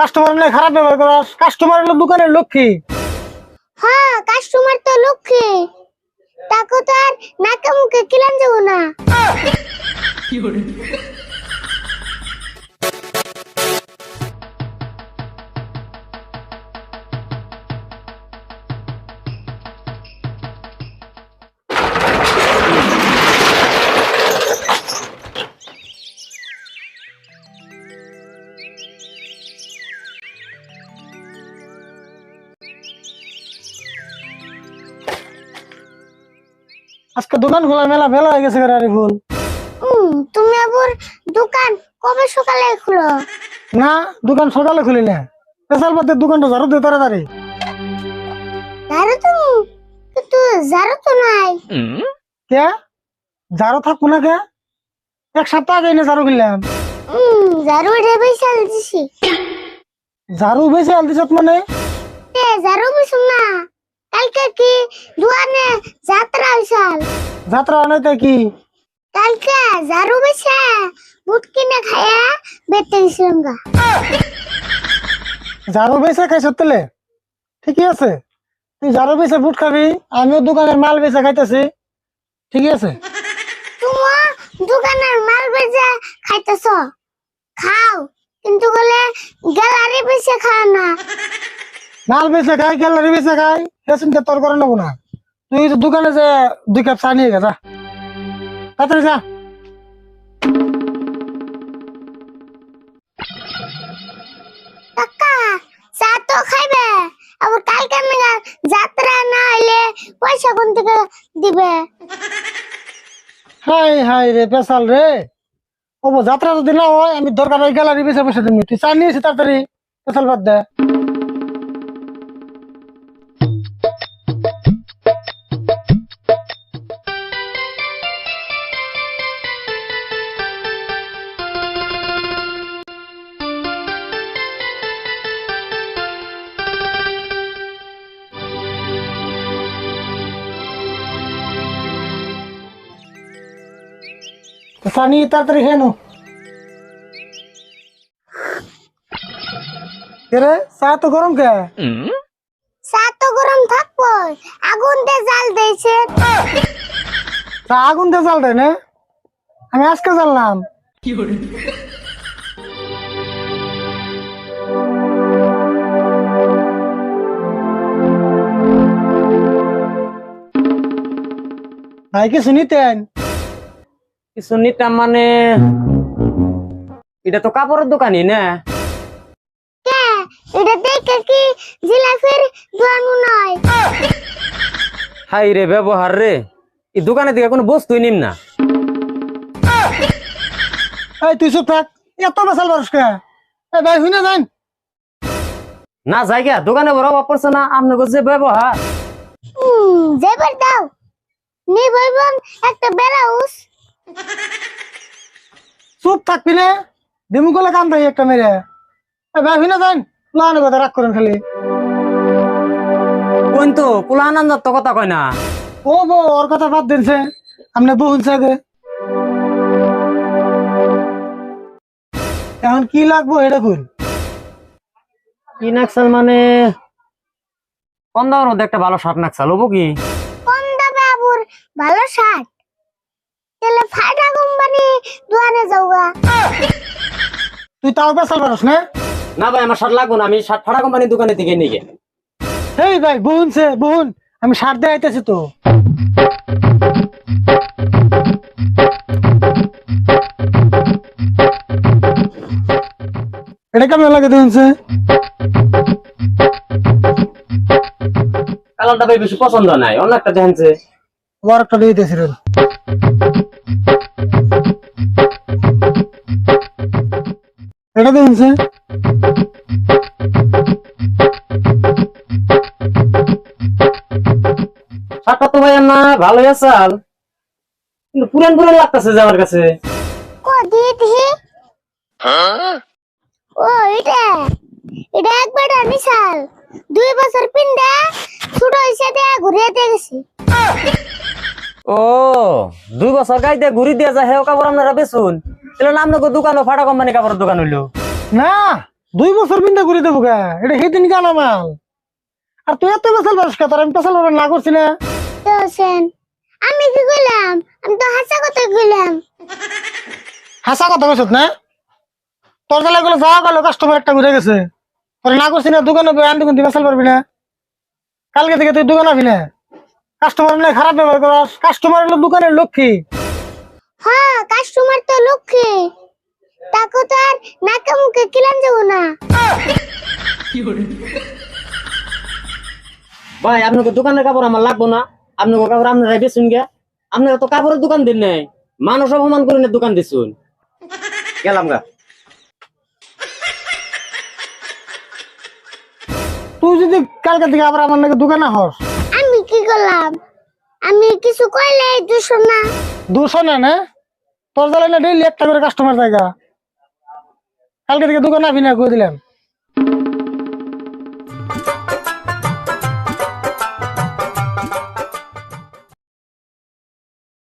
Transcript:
Customer নিয়ে খারাপ ব্যবহার করস। কাস্টমার হলো দোকানের লক্ষ্মী। হ্যাঁ, কাস্টমার তো লক্ষ্মী, তাকে তো আর নাকে মুখে কিলান যাবো না। আজকে দোকান খোলা মেলা মেলা হয়ে গেছে আরে ফুল। তুমি আবার দোকান কবে সকালে খুলো? না, দোকান সকালে খুলি না। পেশাল পাতে দোকানটা ঝাড়ু দিয়ে তাড়াতাড়ি। ঝাড়ু তো, কিন্তু ঝাড়ু তো নাই। কে ঝাড়ু থাকবো না কে? এক সপ্তাহ আগে না ঝাড়ু কিনলাম। ঝাড়ু এটা বেশি দিছি। ঝাড়ু বেশি আল দিছত মানে? ঝাড়ু বেশি না, কালকে কি দোকানে যাত্রা হইছাল। যাত্রা অনেক কি? কালকে ঝাড়ু বেশি বুট কিনে খায়া বেতে গেছিলাম গা। ঝাড়ু বেচে খাইছ তেলে ঠিকই আছে। তুই ঝাড়ু বেচে বুট খাবি, আমিও দোকানের মাল বেচে খাইতেছি, ঠিকই আছে। তুমি দোকানের মাল বেচে খাইতেছ, খাও, কিন্তু বলে গ্যালারি বেচে খাও না। মাল বেচে খাই, গ্যালারি বেচে খাই, হেসিনকে তোর করে নেবো না। তুই তো দোকানে যে 2 কাপ চা নিয়ে গেছা, তাড়াতাড়ি যা। কাকা, চা তো খাইবে, আবার কালকে মেলা যাত্রা না হইলে পয়সা কোন থেকে দিবে? হাই হাই রে পেশাল রে। ও যাত্রা যদি না হয় আমি দরকার ওই গ্যালারি বেচে বসে দিবি। তুই চা নিয়েছি তাড়াতাড়ি, পেশাল বাদ দে। চা নিয়ে তাড়াতাড়ি খেয়ে নো। রে চা তো গরম কে? চা তো গরম থাকবো, আগুন দিয়ে জাল দিয়েছে। চা আগুন দিয়ে জাল দেয় না? আমি আজকে জানলাম। ভাই কিছু নিতেন? কিছু নিতাম মানে, এটা তো কাপড়ের দোকানই না? কে এটা দেখে কি জিলাপির দোকান নয়? হাই রে ব্যবহার রে, এই দোকানে থেকে কোনো বস্তুই নিম না। এই তুই চুপ থাক, এত বেসাল মানুষ কে? এই ভাই হুই না যান। না জায়গা দোকানে বড় অভাব পড়ছে না আপনাকে যে ব্যবহার। যেবার দাও নি বলবেন একটা ব্লাউজ। চুপ থাকবি না, দিমু গলে কান দেয় একটা মেরে। এই ভাই হুই না যান, লাগানো কথা রাগ করেন খালি। কোন তো পোলা আনন্দ তো কথা কয় না। ও বো ওর কথা বাদ দিনছে, আপনি বহুন সাগে। এখন কি লাগবো এটা কই? কি নাকসাল মানে, কম দামের মধ্যে একটা ভালো শার্ট নাকসাল হবো কি? কম দামে আবার ভালো শার্ট, তাহলে ফাটা কোম্পানি দোকানে যাওগা। তুই তাও বেসাল মানুষ না? না ভাই আমার শার্ট লাগবো না, আমি শার্ট ফাটা কোম্পানির দোকানে থেকে নিয়ে গে। এই ভাই বহুনছে বহুন, আমি সার দিয়ে আইতেছি তো। এটা কেমন লাগে দেখুনছে? কালারটা ভাই বেশি পছন্দ নাই, অন্য একটা দেখেনছে। আবার একটা দিয়ে দিয়েছি রে। এটা দেখুনছে? শার্টটা তো ভাই না ভালোই আসাল, কিন্তু পুরান পুরান লাগতেছে যে আমার কাছে। কো দিয়ে দিহি। ও এটা এটা একবার বিশাল 2 বছর পিন্দা ছোট হইছে দে ঘুরে দিয়ে গেছি। ও 2 বছর গাইতে ঘুরি দিয়া যায় হেও কাপড় আপনারা বেচুন, তাহলে নাম নাকি দোকান ফাটা কোম্পানি কাপড়ের দোকান হইলো না, 2 বছর বিন্দা করে দেবো গা, এটা সেদিন গানা মাল। আর তুই এত পেশাল পারিস কে? তোর আমি পেশাল না করছি না? তো হোসেন, আমি কি কইলাম? আমি তো হাসা কথা কইলাম। হাসা কথা কইছত না? তোর জ্বালা গুলো যাওয়া গেল, কাস্টমার একটা ঘুরে গেছে, তোর না করছি না দোকানে আনতে কিন্তু পেশাল পারবি না। কালকে থেকে তুই দোকান আবি না। কাস্টমার না খারাপ ব্যবহার করস, কাস্টমার হলো দোকানের লক্ষ্মী। হ্যাঁ, কাস্টমার তো লক্ষ্মী, তাকে তো আর নাকে মুখে কিলান যাবো না। ভাই আপনাকে দোকানের কাপড় আমার লাগবো না, আপনাকে কাপড় আপনারা বেচুন গে। আপনারা তো কাপড়ের দোকান দিন নাই, মানুষ অপমান করে না দোকান দিছুন। গেলাম গা। তুই যদি কালকে থেকে আবার আমার নাকি দোকানে হস, আমি কি করলাম? আমি কিছু কইলে দুশো না। 200 না না? তোর জ্বালা না ডেইলি একটা করে কাস্টমার জায়গা। কালকে থেকে দোকানে আবি না কই দিলাম।